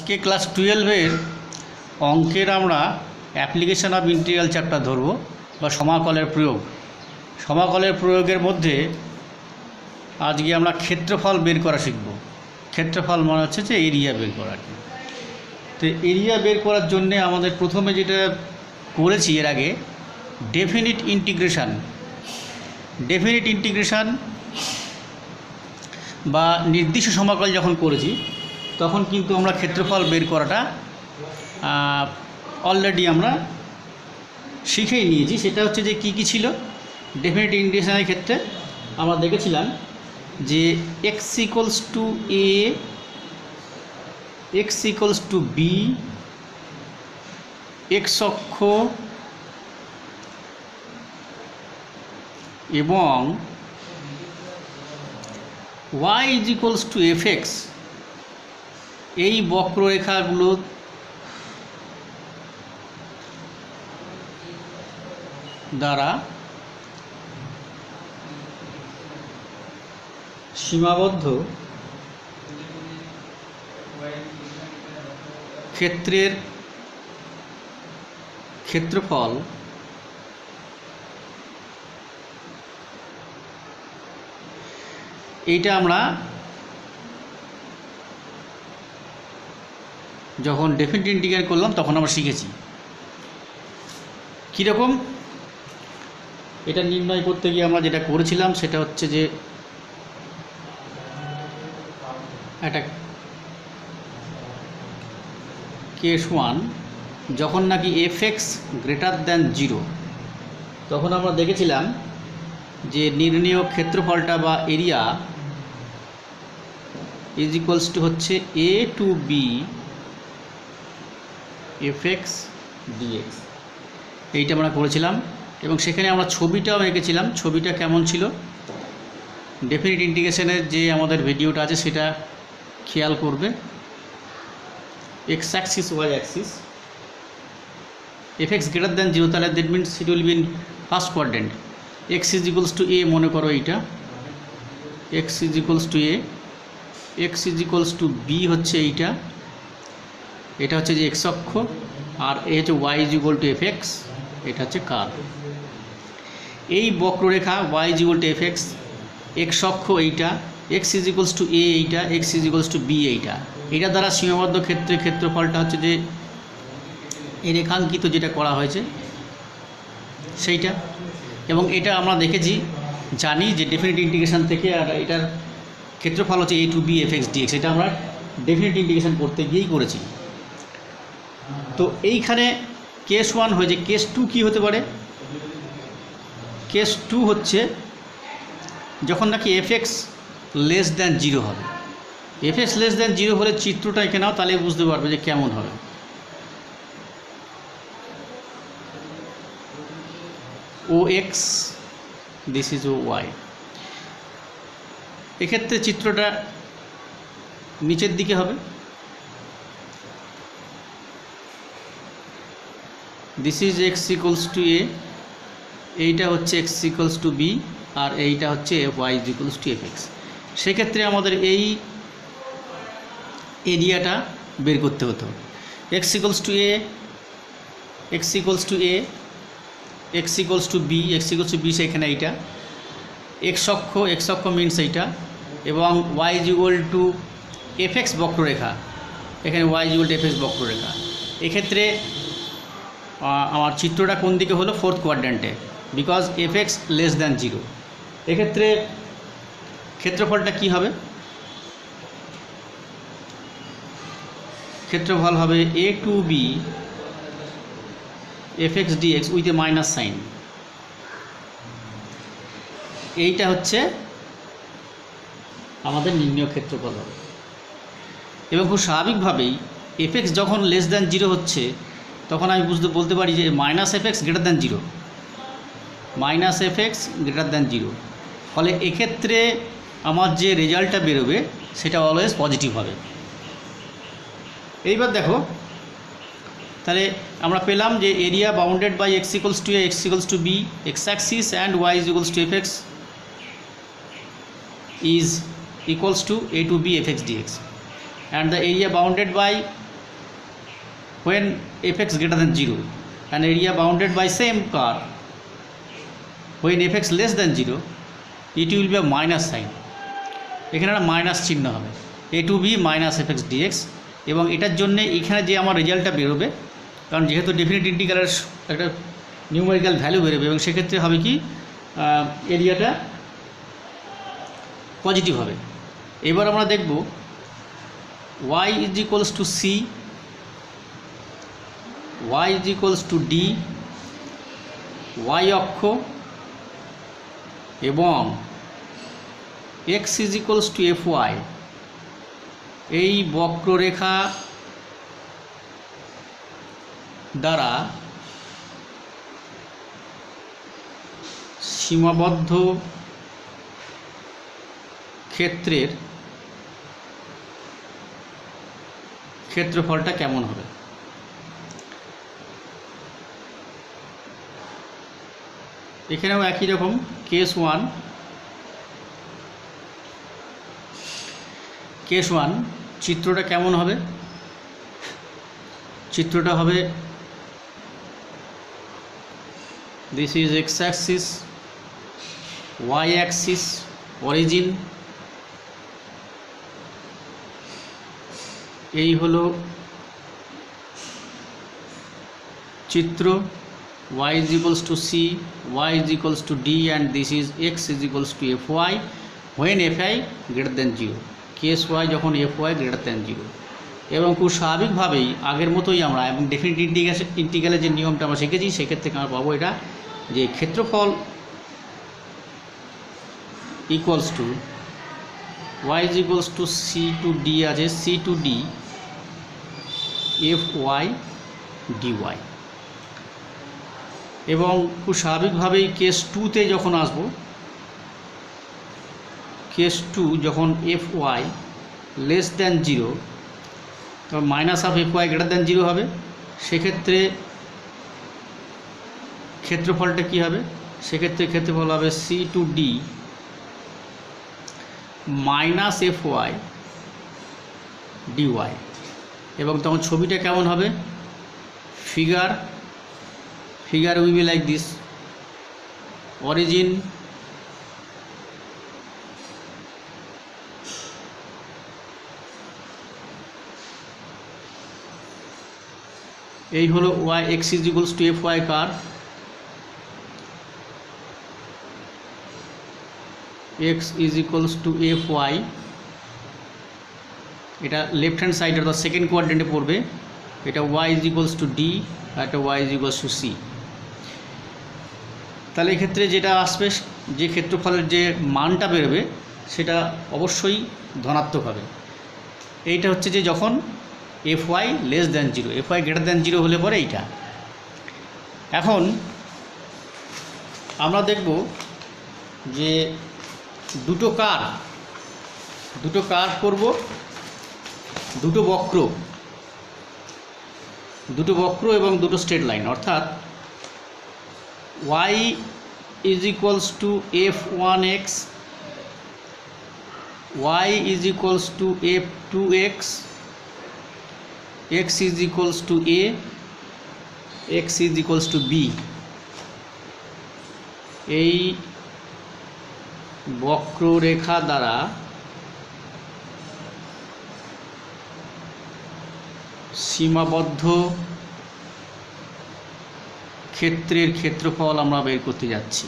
আজকে ক্লাস 12-এর অঙ্কের আমরা অ্যাপ্লিকেশন অফ ইন্টিগ্রাল চ্যাপ্টার ধরব বা সমাকলের প্রয়োগ। সমাকলের প্রয়োগের মধ্যে আজকে আমরা ক্ষেত্রফল বের করা শিখব। ক্ষেত্রফল মানে হচ্ছে যে এরিয়া বের করা। তো এরিয়া বের করার জন্যে আমাদের প্রথমে যেটা করেছি এর আগে ডেফিনিট ইন্টিগ্রেশান বা নির্দিষ্ট সমাকল যখন করেছি তখন কিন্তু আমরা ক্ষেত্রফল বের করাটা অলরেডি আমরা শিখেই নিয়েছি। সেটা হচ্ছে যে কী ছিল ডেফিনিট ইন্টিগ্রেশনের ক্ষেত্রে আমরা দেখেছিলাম যে x equals to a, x equals to b, x অক্ষ এবং y is equals to fx এই বক্ররেখাগুলো দ্বারা সীমাবদ্ধ ক্ষেত্রের ক্ষেত্রফল এইটা আমরা যখন ডেফিনিট ইন্টিগ্রাল করলাম তখন আমরা শিখেছি। কীরকম এটা নির্ণয় করতে গিয়ে আমরা যেটা করেছিলাম সেটা হচ্ছে যে একটা কেস 1 যখন নাকি fx গ্রেটার দ্যান 0 তখন আমরা দেখেছিলাম যে নির্ণেয় ক্ষেত্রফলটা বা এরিয়া ইজ ইকুয়ালস টু হচ্ছে a to b fx dx এইটা আমরা করেছিলাম এবং সেখানে আমরা ছবিটাও এঁকেছিলাম। ছবিটা কেমন ছিল ডেফিনিট ইন্টিগ্রেশনের যে আমাদের ভিডিওটা আছে সেটা খেয়াল করবে। x Axis y Axis fx greater than 0 তাহলে that means it will be in first quadrant. x is equals to a মনে করো এইটা x is equals to a, x is equals to b হচ্ছে এইটা, এটা হচ্ছে যে x অক্ষ আর এই হচ্ছে y is equal to fx, এটা হচ্ছে কার্ভ। এই বক্ররেখা y is equal to fx, x অক্ষ এইটা, x is equals to a এইটা, x is equals to b এইটা, এটা দ্বারা সীমাবদ্ধ ক্ষেত্রে ক্ষেত্রফলটা হচ্ছে যে এই রেখাঙ্কিত যেটা করা হয়েছে সেইটা। এবং এটা আমরা দেখেছি জানি যে ডেফিনিট ইন্টিগ্রেশন থেকে আর এটার ক্ষেত্রফল হচ্ছে a to b fx dx, এটা আমরা ডেফিনিট ইন্টিগ্রেশন করতে গিয়েই করেছি। তো এইখানে কেস 1 হয়েছে, কেস 2 কী হতে পারে? কেস 2 হচ্ছে যখন নাকি fx লেস দ্যান 0 হবে। fx লেস দ্যান 0 হলে চিত্রটা এঁকে নাও, তাহলে বুঝতে পারবে যে কেমন হবে। ox দিস ইজ y, এক্ষেত্রে চিত্রটা নিচের দিকে হবে। This is x equals to a, এইটা হচ্ছে x ইকুয়ালস টু b আর এইটা হচ্ছে y is equals to fx। সেক্ষেত্রে আমাদের এই এরিয়াটা বের করতে হতো। x equals to a, x equals to a, x equals to b, x equals to b সেখানে এইটা, x অক্ষ মিনস এইটা, এবং y is equal to fx বক্ররেখা, এখানে y is equal to fx বক্ররেখা। এক্ষেত্রে আমার চিত্রটা কোন দিকে হলো? ফোর্থ কোয়াড্র্যান্টে, বিকজ fx লেস দ্যান 0। এক্ষেত্রে ক্ষেত্রফলটা কি হবে? ক্ষেত্রফল হবে a to b fx dx with a minus sign. এইটা হচ্ছে আমাদের নির্ণেয় ক্ষেত্রফল হবে। এবং খুব স্বাভাবিকভাবেই fx যখন লেস দ্যান 0 হচ্ছে তখন আমি বলতে পারি যে minus fx greater than 0, minus fx greater than 0। ফলে এক্ষেত্রে আমার যে রেজাল্টটা বেরোবে সেটা অলওয়েজ পজিটিভ হবে। এইবার দেখো, তাহলে আমরা পেলাম যে area bounded by x equals to a, x equals to b, x axis and y is equals to fx is equals to a to b fx dx, and the area bounded by when fx greater than 0 and area bounded by same curve, when fx less than 0 it will be a minus sign, এখানে একটা minus চিহ্ন হবে, a to b minus fx dx, এবং এটার জন্য এখানে যে আমার রেজাল্টটা বেরোবে, কারণ যেহেতু ডেফিনিট ইন্টিগ্রালের একটা নিউমেরিক্যাল ভ্যালু বেরোবে, এবং সেক্ষেত্রে হবে কি এরিয়াটা পজিটিভ হবে। এবার আমরা দেখব y is equals to c, y is equals to d, y অক্ষ, এবং x is equals to fy, এই বক্ররেখা দ্বারা সীমাবদ্ধ ক্ষেত্রের ক্ষেত্রফলটা কেমন হবে। এখানেও একই রকম কেস ওয়ান চিত্রটা কেমন হবে, চিত্রটা হবে this is x axis, y axis origin, এই হলো চিত্র, y is equals to c, y is equals to d, and this is x is equals to fy when fi greater than 0, case y যখন fy greater than 0। এবং খুব স্বাভাবিকভাবেই আগের মতোই আমরা, এবং ডেফিনিট ইন্টিগ্রালের যে নিয়মটা আমরা শিখেছি, সেক্ষেত্রে আমরা পাবো এটা যে ক্ষেত্রফল equals to y is equals to c to d আছে, c to d fy dy, এবং খুব স্বাভাবিকভাবেই কেস 2তে যখন আসব, কেস 2 যখন fy লেস দ্যান 0 তখন minus of fy greater than 0 হবে, সেক্ষেত্রে ক্ষেত্রফলটা কী হবে, সেক্ষেত্রে ক্ষেত্রফল হবে c to d minus fy dy, এবং তখন ছবিটা কেমন হবে, figure will be like this, origin, এই হলো y, x is equals to fy curve, x is equals to fy, এটা লেফট হ্যান্ড সাইড অর্থাৎ সেকেন্ড কোয়াড্রেন্টে পড়বে, এটা y is equals to d, আর এটা y is equals to c। তাহলে এক্ষেত্রে যেটা আসবে, যে ক্ষেত্রফলের যে মানটা বেরোবে সেটা অবশ্যই ধনাত্মক হবে। এইটা হচ্ছে যে যখন fy less than 0, fy greater than 0 হলে পরে এইটা। এখন আমরা দেখব যে দুটো কার্ভ করব, দুটো বক্র এবং দুটো স্ট্রেট লাইন, অর্থাৎ y is equals to f1x, y is equals to f2x, x is equals to a, x is equals to b, এই বক্ররেখা দ্বারা সীমাবদ্ধ ক্ষেত্রের ক্ষেত্রফল আমরা বের করতে যাচ্ছি।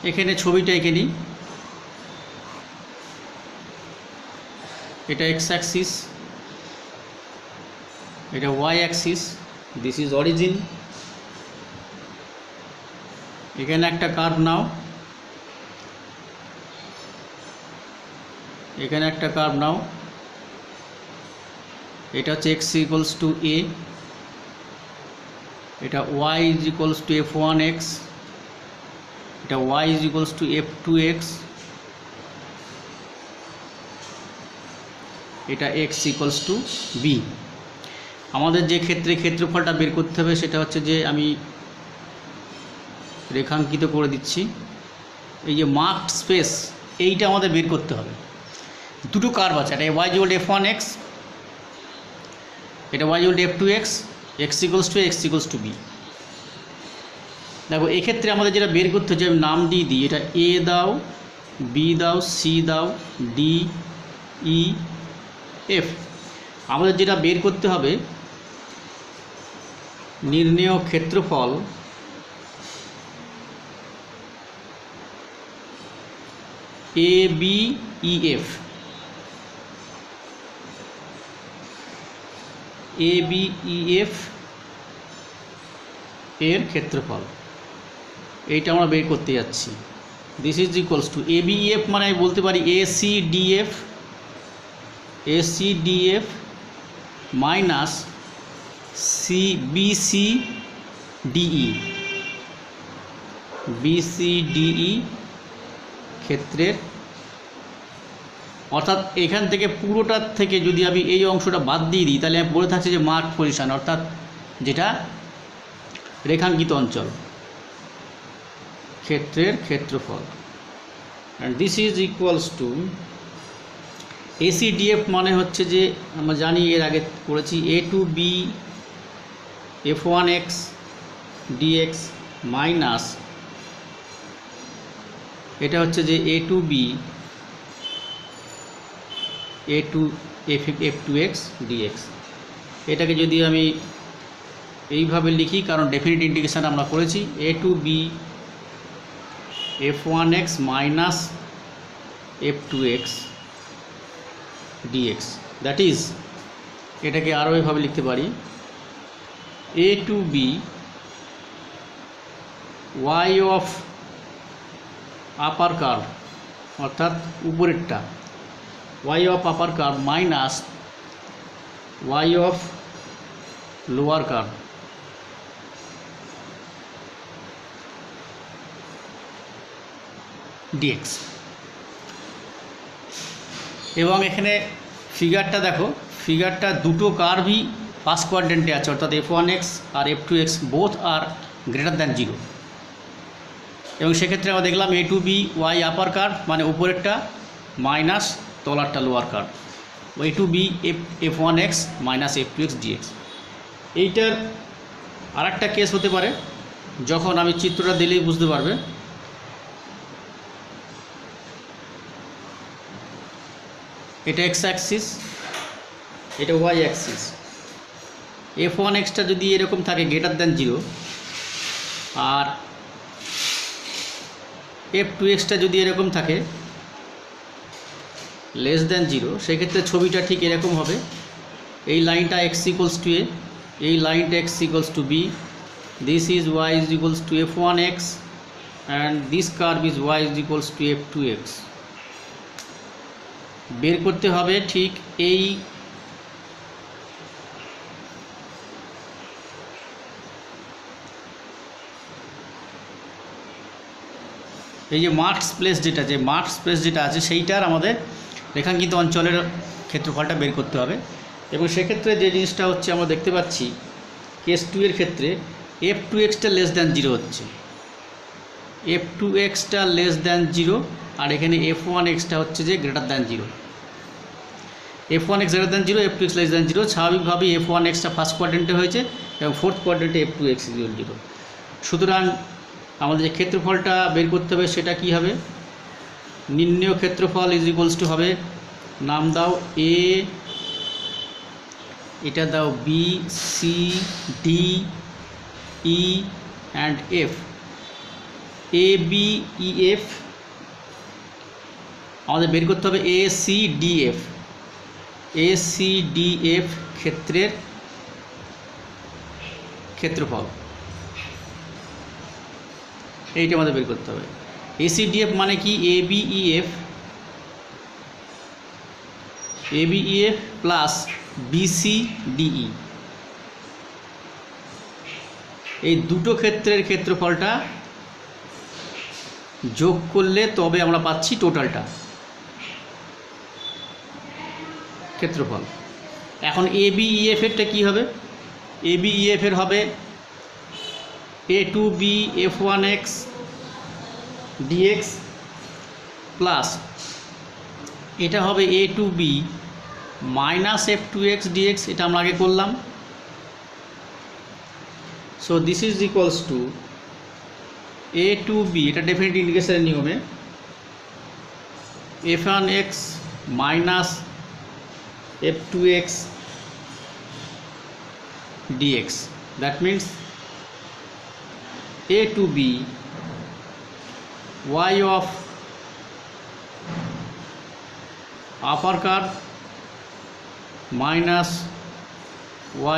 এখানে ছবিটা এঁকে নিই, এটা এক্স অ্যাক্সিস, এটা y axis, this is origin. এখানে একটা কার্ভ নাও, এখানে একটা কার্ভ নাও, এটা হচ্ছে x ইকুয়ালস টু a, এটা y is equals two f1x, এটা y is equals two f2x, এটা x ইকুয়ালস টু b। আমাদের যে ক্ষেত্রফলটা বের করতে হবে সেটা হচ্ছে যে আমি রেখাঙ্কিত করে দিচ্ছি, এই যে মার্কড স্পেস এইটা আমাদের বের করতে হবে। দুটো কার্ভ আছে, এটা y ইকুয়াল টু f1x, এটা y equal to f2x, x equals two x equals to b। দেখো এক্ষেত্রে আমাদের যেটা বের করতে হচ্ছে, আমি নাম দিয়ে দিই, এটা a দাও, b দাও, c দাও, d, e, f। আমাদের যেটা বের করতে হবে, নির্ণেয় ক্ষেত্রফল ABEF, ABEF এর ক্ষেত্রফল, এইটা আমরা বের করতে যাচ্ছি। This is equals two ABEF মানে আমি বলতে পারি ACDF মাইনাস BCDE ক্ষেত্রের, অর্থাৎ এখান থেকে পুরোটার থেকে যদি আমি এই অংশটা বাদ দিয়ে দিই, তাহলে আমি বলে থাকছি যে মার্ক পজিশন, অর্থাৎ যেটা রেখাঙ্কিত অঞ্চল, ক্ষেত্রের ক্ষেত্রফল। And this is equals two ACDF মানে হচ্ছে যে আমরা জানি, এর আগে করেছি, A to B F1x dx minus, এটা হচ্ছে যে A to B A to F2x dx। এটাকে যদি আমি এইভাবে লিখি, কারণ ডেফিনিট ইন্টিগ্রেশন আমরা করেছি, A to B F1x minus F2x dx, that is, এটাকে আরও এইভাবে লিখতে পারি, A to B y of upper curve, অর্থাৎ উপরেরটা, y of upper curve minus y of lower curve dx। এবং এখানে ফিগারটা দেখো, ফিগারটা দুটো কার্ভই ফার্স্ট কোয়াড্রেন্টে আছে, অর্থাৎ F1x আর F2x both are greater than 0। এবং সেক্ষেত্রে আমরা দেখলাম A to B y upper curve মানে উপরেরটা মাইনাস তলারটা lower curve, A to B F1x minus F2x dx। এইটার আর একটা কেস হতে পারে, যখন আমি চিত্রটা দিলেই বুঝতে পারবে, এটা x অ্যাক্সিস, এটা y অ্যাক্সিস। F1xটা যদি এরকম থাকে গ্রেটার দ্যান 0, আর F2xটা যদি এরকম থাকে লেস দ্যান 0, সেক্ষেত্রে ছবিটা ঠিক এরকম হবে। এই লাইনটা x ইকুয়ালস টু a, এই লাইনটা x equals to b, this is y is equals two F1x and this curve is y is equals two F2x। বের করতে হবে ঠিক এই যে মার্কস প্লেস যেটা আছে সেইটার আমাদের রেখাঙ্কিত অঞ্চলের ক্ষেত্রফলটা বের করতে হবে। এবং সেক্ষেত্রে যে জিনিসটা হচ্ছে, আমরা দেখতে পাচ্ছি কেস 2 এর ক্ষেত্রে F2xটা লেস দ্যান 0 হচ্ছে, F2xটা লেস দ্যান 0, আর এখানে F1xটা হচ্ছে যে greater than 0। F1x greater than 0, F2x less than 0, স্বাভাবিকভাবেই F1xটা ফার্স্ট কোয়াড্রেন্টে হয়েছে এবং ফোর্থ কোয়াড্রেন্টে F2x ইকুয়াল 0। সুতরাং আমাদের যে ক্ষেত্রফলটা বের করতে হবে সেটা কি হবে, নির্ণেয় ক্ষেত্রফল ইজ ইকুয়ালস টু হবে, নাম দাও A, এটা দাও B, C, D, E and F, ABEF আমাদের বের করতে হবে ACDF ক্ষেত্রের ক্ষেত্রফল, এইটা আমাদের বের করতে হবে। ACDF মানে কি, ABEF প্লাস BCDE, এই দুটো ক্ষেত্রের ক্ষেত্রফলটা যোগ করলে তবে আমরা পাচ্ছি টোটালটা ক্ষেত্রফল। এখন ABEF এরটা কী হবে, ABEF এর হবে A to B F1x dx plus এটা হবে a to b minus f two x dx, এটা আমরা আগে করলাম। So this is equals to a to b, এটা ডেফিনেট ইন্টিগ্রেশনের নিয়মে f one x minus f two x dx, that means a to b y of upper curve minus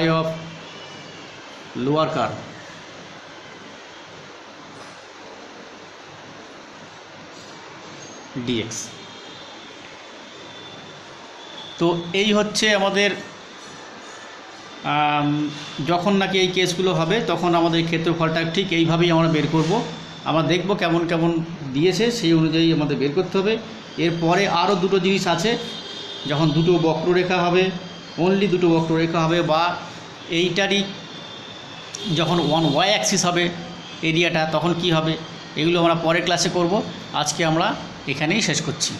y of lower curve dx। তো এই হচ্ছে আমাদের যখন নাকি এই কেসগুলো হবে তখন আমাদের ক্ষেত্রফলটা ঠিক এইভাবেই আমরা বের করব। আমরা দেখব কেমন কেমন দিয়েছে, সেই অনুযায়ী আমাদের বের করতে হবে। এরপরে আরও দুটো জিনিস আছে, যখন দুটো বক্ররেখা হবে, অনলি দুটো বক্ররেখা হবে, বা এইটারই যখন ওয়ান ওয়াই অ্যাক্সিস হবে এরিয়াটা, তখন কি হবে, এগুলো আমরা পরের ক্লাসে করব। আজকে আমরা এখানেই শেষ করছি।